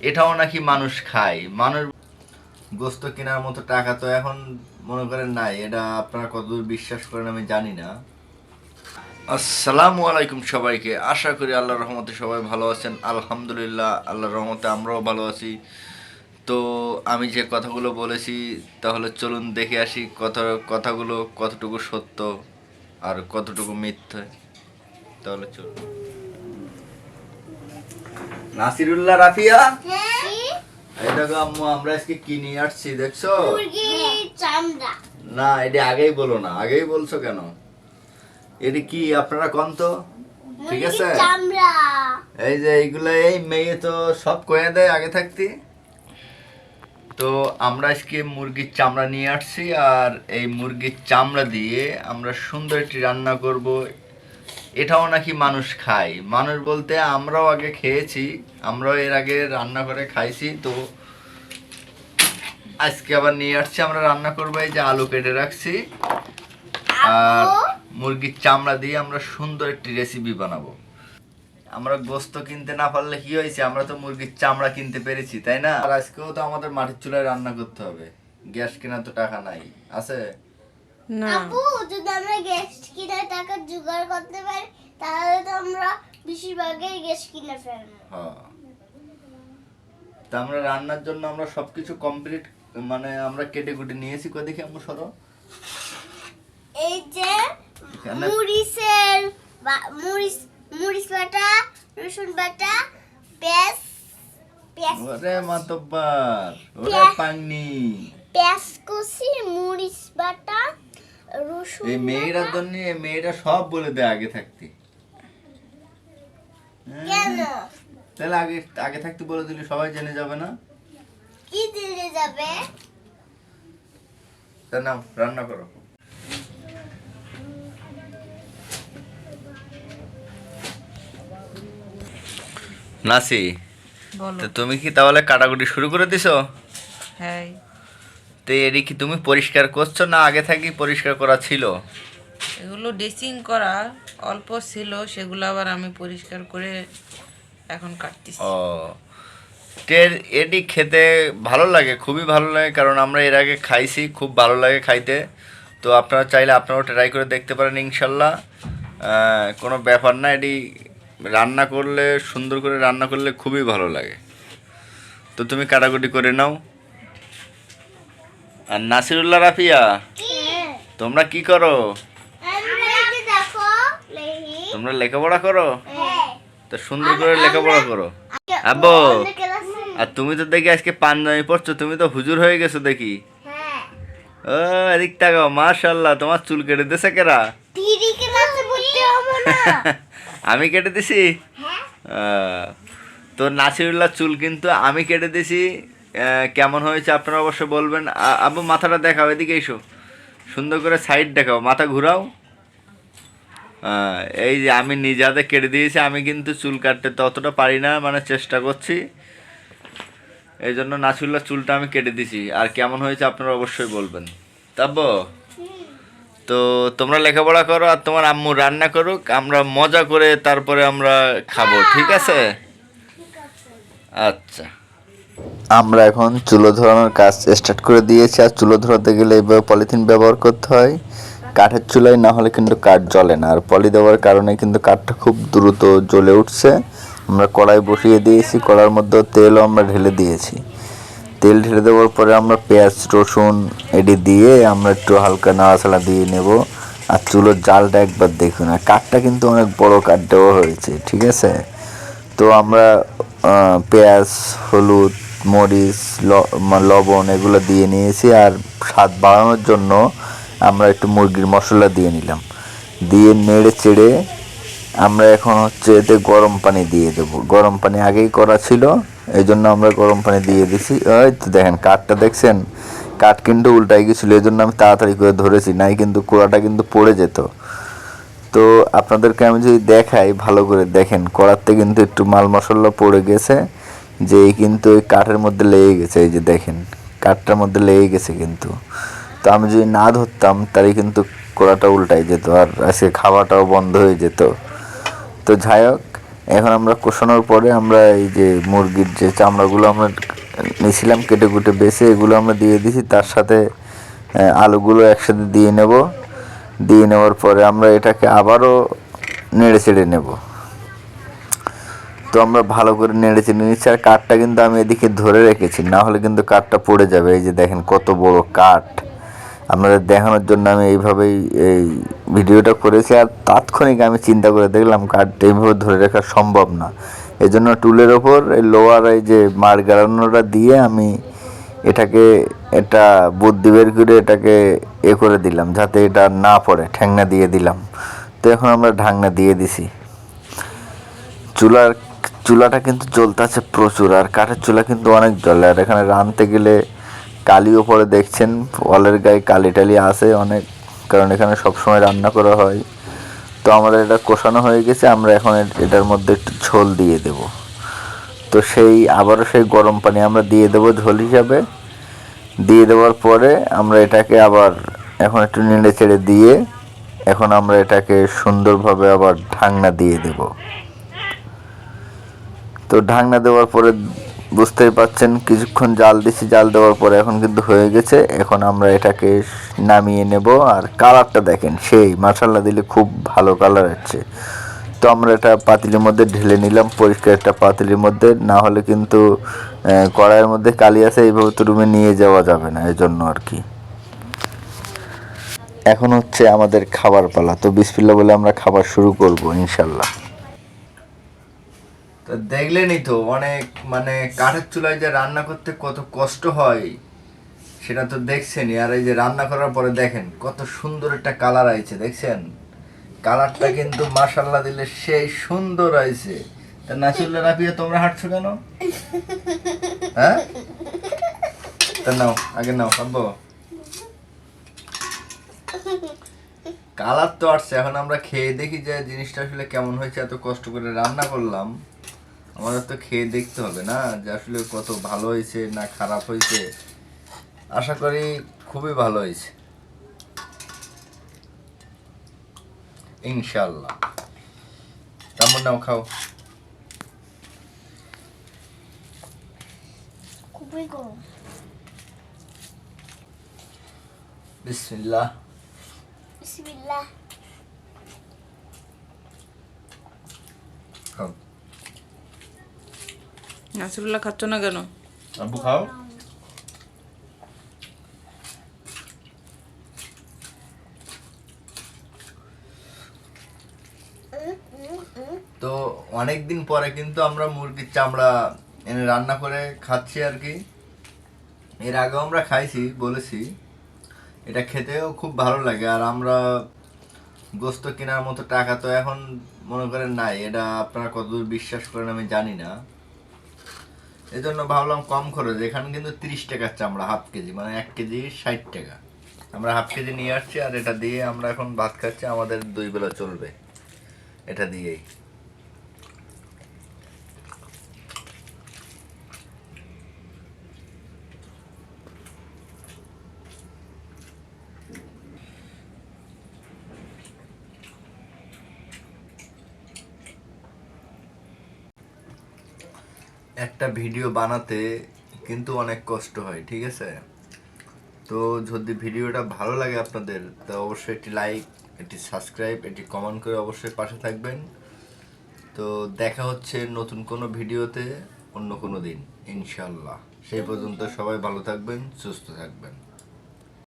এটাও নাকি মানুষ খায়। মানুষ গোস্ত কেনার মতো টাকা তো এখন মনে করেন নাই। এটা আপনারা কতদূর বিশ্বাস করেন আমি জানি না। আসসালামু আলাইকুম সবাইকে, আশা করি আল্লাহর রহমতে সবাই ভালো আছেন। আলহামদুলিল্লাহ, আল্লাহর রহমতে আমরাও ভালো আছি। তো আমি যে কথাগুলো বলেছি, তাহলে চলুন দেখে আসি কথাগুলো কতটুকু সত্য আর কতটুকু মিথ্যে। তাহলে চলুন। নাসিরুল্লাহ, রাফিয়া, এই দেখো আম্মু, আমরা আজকে কি নিয়ে আসছি দেখছো? চামড়া। না, এটা আগেই বলো না, আগেই বলছো কেন? এটা কি আপনারা কোন তো? ঠিক আছে, চামড়া। এই যে এইগুলো এই মেয়ে তো সব কয়ে দেয় আগে থাকতে। তো আমরা আজকে মুরগির চামড়া নিয়ে আসছি, আর এই মুরগির চামড়া দিয়ে আমরা সুন্দর একটি রান্না করব। এটাও নাকি মানুষ খায়। মানুষ বলতে আমরাও আগে খেয়েছি, আমরাও এর আগে রান্না করে খাইছি। তো আজকে আবার নিয়ে আসছি, আমরা রান্না করবো। এই যে আলু কেটে রাখছি, আর মুরগির চামড়া দিয়ে আমরা সুন্দর একটি রেসিপি বানাবো। আমরা গোস্ত কিনতে না পারলে কি হয়েছে, আমরা তো মুরগির চামড়া কিনতে পেরেছি, তাই না? আর আজকেও তো আমাদের মাটির চুলায় রান্না করতে হবে, গ্যাস কেনার তো টাকা নাই। আছে না, আপু, যদি আমরা গ্যাস কিনে টাকা জোগাড় করতে পারি তাহলে তো আমরা বেশিরভাগই গ্যাস কিনে ফেলবো। হ্যাঁ, তা আমরা রান্নার জন্য আমরা সবকিছু কমপ্লিট, মানে আমরা কেটে কুটে নিয়েছি। কই দেখি আমরা সরো। এই যে এখানে- মরিচের মরিচ বাটা, রসুন বাটা, পেঁয়াজ পেঁয়াজ ওরে মাতব্বার, ওরে পেঁয়াজ- পাংনি। পেঁয়াজ কুচি, মরিচ বাটা, রসুন এই মেয়েরা বাটা। জন্য এই মেয়েরা সব বলে দেয় আগে থাকতে। কেন? তাহলে আগে আগে থাকতে বলে দিলে সবাই জেনে যাবে না? কি দিলে যাবে? তা নাও, রান্না করো। নাসি, বলো। তো তুমি কি তাহলে কাটাকুটি শুরু করে দিছো? হ্যাঁ, তো এটি কি তুমি পরিষ্কার করছো না আগে থাকি পরিষ্কার করা ছিল? এগুলো ড্রেসিং করা অল্প ছিল, সেগুলো আবার আমি পরিষ্কার করে এখন কাটতেছি। ও, এটি খেতে ভালো লাগে, খুবই ভালো লাগে, কারণ আমরা এর আগে খাইছি, খুব ভালো লাগে খাইতে। তো আপনারা চাইলে আপনারাও ট্রাই করে দেখতে পারেন ইনশাল্লাহ। কোনো ব্যাপার না, এটি রান্না করলে, সুন্দর করে রান্না করলে খুবই ভালো লাগে। তো তুমি কাটাকুটি করে নাও। আর নাসিরুল্লাহ, রাফিয়া, তোমরা কি করো? আমরা এই যে দেখো লেহি। তোমরা লেখাপড়া করো? হ্যাঁ। তো সুন্দর করে লেখাপড়া করো। আব্বু, আর তুমি তো দেখি আজকে পাঞ্জাবি পরছো, তুমি তো হুজুর হয়ে গেছো দেখি। হ্যাঁ। ও, এদিক তাকাও, মাশাআল্লাহ, তোমার চুল কেটে দিছে কেরা? দিদি ক্লাসে পড়তে হবে না। আমি কেটে দিছি। হ্যাঁ। তো নাসিরুল্লাহ চুল কিন্তু আমি কেটে দিছি। কেমন হয়েছে আপনারা অবশ্যই বলবেন। আব্বু, মাথাটা দেখাও, এদিকে এসো, সুন্দর করে সাইড দেখাও, মাথা ঘুরাও। এই যে আমি নিজে হাতে কেটে দিয়েছি। আমি কিন্তু চুল কাটতে ততটা পারি না, মানে চেষ্টা করছি। এই জন্য নাসিরুল্লাহ চুলটা আমি কেটে দিছি। আর কেমন হয়েছে আপনারা অবশ্যই বলবেন। তাব্বো, তো তোমরা লেখাপড়া করো, আর তোমার আম্মু রান্না করুক, আমরা মজা করে তারপরে আমরা খাবো, ঠিক আছে? আচ্ছা, আমরা এখন চুলো ধরানোর কাজ স্টার্ট করে দিয়েছি। আর চুলো ধরাতে গেলে এইভাবে পলিথিন ব্যবহার করতে হয়। কাঠের চুলায় না হলে কিন্তু কাঠ জ্বলে না, আর পলি দেওয়ার কারণে কিন্তু কাঠটা খুব দ্রুত জ্বলে উঠছে। আমরা কড়াই বসিয়ে দিয়েছি, কড়ার মধ্যে তেলও আমরা ঢেলে দিয়েছি। তেল ঢেলে দেওয়ার পরে আমরা পেঁয়াজ রসুন এটি দিয়ে আমরা একটু হালকা নাড়াচাড়া দিয়ে নেব। আর চুলোর জালটা একবার দেখুন, আর কাঠটা কিন্তু অনেক বড় কাঠ দেওয়া হয়েছে, ঠিক আছে? তো আমরা পেঁয়াজ, হলুদ, মরিচ, লবণ এগুলো দিয়ে নিয়েছি। আর স্বাদ বাড়ানোর জন্য আমরা একটু মুরগির মশলা দিয়ে নিলাম। দিয়ে নেড়ে চেড়ে আমরা এখন হচ্ছে এতে গরম পানি দিয়ে দেবো। গরম পানি আগেই করা ছিল, এই জন্য আমরা গরম পানি দিয়ে দিছি। ওই তো দেখেন কাঠটা দেখছেন, কাঠ কিন্তু উল্টাই গেছিলো, এই জন্য আমি তাড়াতাড়ি করে ধরেছি, নাই কিন্তু কোড়াটা কিন্তু পড়ে যেত। তো আপনাদেরকে আমি যদি দেখাই, ভালো করে দেখেন, কড়াতে কিন্তু একটু মাল মশলা পড়ে গেছে, যে কিন্তু ওই কাঠের মধ্যে লেগে গেছে। এই যে দেখেন, কাঠটার মধ্যে লেগে গেছে কিন্তু। তো আমি যদি না ধরতাম তাহলে কিন্তু কড়াটা উল্টাই যেত, আর আজকে খাওয়াটাও বন্ধ হয়ে যেত। তো যাই হোক, এখন আমরা কষানোর পরে আমরা এই যে মুরগির যে চামড়াগুলো আমরা নিয়েছিলাম কেটে কুটে বেছে এগুলো আমরা দিয়ে দিছি, তার সাথে আলুগুলো একসাথে দিয়ে নেব। দিয়ে নেওয়ার পরে আমরা এটাকে আবারও নেড়ে চেড়ে নেব। তো আমরা ভালো করে নেড়ে চেড়ে নিচ্ছি। আর কাঠটা কিন্তু আমি এদিকে ধরে রেখেছি, না হলে কিন্তু কাঠটা পড়ে যাবে। এই যে দেখেন কত বড় কাঠ, আপনাদের দেখানোর জন্য আমি এইভাবেই এই ভিডিওটা করেছি। আর তাৎক্ষণিক আমি চিন্তা করে দেখলাম কাঠটা এইভাবে ধরে রাখা সম্ভব না, এই জন্য টুলের ওপর এই লোয়ার এই যে মাড় গাড়ানোটা দিয়ে আমি এটাকে এটা বুদ্ধি বের করে এটাকে করে দিলাম যাতে এটা না পড়ে, ঠ্যাংনা দিয়ে দিলাম। তো এখন আমরা ঢাকনা দিয়ে দিছি। চুলাটা কিন্তু জ্বলতেছে প্রচুর, আর কাঠের চুলা কিন্তু অনেক জ্বলে। আর এখানে রাঁধতে গেলে কালিও পরে দেখছেন, ওয়ালের গায়ে কালি টালি আছে অনেক, কারণ এখানে সবসময় রান্না করা হয়। তো আমাদের এটা কষানো হয়ে গেছে, আমরা এখন এটার মধ্যে একটু ঝোল দিয়ে দেব। তো আবারও সেই গরম পানি আমরা দিয়ে দেব ঝোল হিসাবে। দিয়ে দেওয়ার পরে আমরা এটাকে আবার এখন একটু নেড়ে চেড়ে দিয়ে এখন আমরা এটাকে সুন্দরভাবে আবার ঢাকনা দিয়ে দেব। তো ঢাকনা দেওয়ার পরে বুঝতেই পাচ্ছেন কিছুক্ষণ জাল দিছি, জাল দেওয়ার পরে এখন কিন্তু হয়ে গেছে। এখন আমরা এটাকে নামিয়ে নেব। আর কালারটা দেখেন, সেই মাশাআল্লাহ দিলে খুব ভালো কালার আসছে। তো আমরা এটা পাতিলের মধ্যে ঢেলে নিলাম, পরিষ্কার একটা পাতিলের মধ্যে, না হলে কিন্তু কড়াইয়ের মধ্যে কালি আছে, এইভাবে তো রুমে নিয়ে যাওয়া যাবে না, এই জন্য আর কি। এখন হচ্ছে আমাদের খাবার পালা। তো বিসমিল্লাহ বলে আমরা খাবার শুরু করব ইনশাল্লাহ। তো দেখলেনই তো অনেক মানে কাঠের চুলায় যে রান্না করতে কত কষ্ট হয় সেটা তো দেখছেনই। আর এই যে রান্না করার পরে দেখেন কত সুন্দর একটা কালার আইছে, দেখছেন কালারটা কিন্তু মাশাআল্লাহ দিলে সেই সুন্দর আইছে। তা নাসিরুল্লাহ রাফিয়া তোমরা হাঁটছো কেন? হ্যাঁ, তা নাও আগে নাও আব্বু। কালার তো আসছে, এখন আমরা খেয়ে দেখি যে জিনিসটা আসলে কেমন হয়েছে। এত কষ্ট করে রান্না করলাম, আমাদের তো খেয়ে দেখতে হবে না যে আসলে কত ভালো হয়েছে না খারাপ হয়েছে। আশা করি খুবই ভালো হয়েছে ইনশাল্লাহ। কেমন নাও খাও। খুবই গরম। বিসমিল্লাহ। বিসমিল্লাহ। খাও নাসিরুল্লাহ খাচ্ছ না কেন? আব্বু খাও। তো অনেকদিন পরে কিন্তু আমরা মুরগির চামড়া এনে রান্না করে খাচ্ছি আর কি। এর আগেও আমরা খাইছি, বলেছি এটা খেতেও খুব ভালো লাগে। আর আমরা গোস্ত কেনার মতো টাকা তো এখন মনে করেন নাই, এটা আপনারা কতদূর বিশ্বাস করেন আমি জানি না। এজন্য ভাবলাম কম খরচ, এখানে কিন্তু 30 টাকার চামড়া হাফ কেজি, মানে 1 কেজি 60 টাকা। আমরা হাফ কেজি নিয়ে আসছি, আর এটা দিয়ে আমরা এখন ভাত খাচ্ছি, আমাদের 2 বেলা চলবে এটা দিয়েই। একটা ভিডিও বানাতে কিন্তু অনেক কষ্ট হয়, ঠিক আছে? তো যদি ভিডিওটা ভালো লাগে আপনাদের, তো অবশ্যই একটি লাইক, একটি সাবস্ক্রাইব, একটি কমেন্ট করে অবশ্যই পাশে থাকবেন। তো দেখা হচ্ছে নতুন কোনো ভিডিওতে অন্য কোনো দিন ইনশাল্লাহ। সেই পর্যন্ত সবাই ভালো থাকবেন, সুস্থ থাকবেন।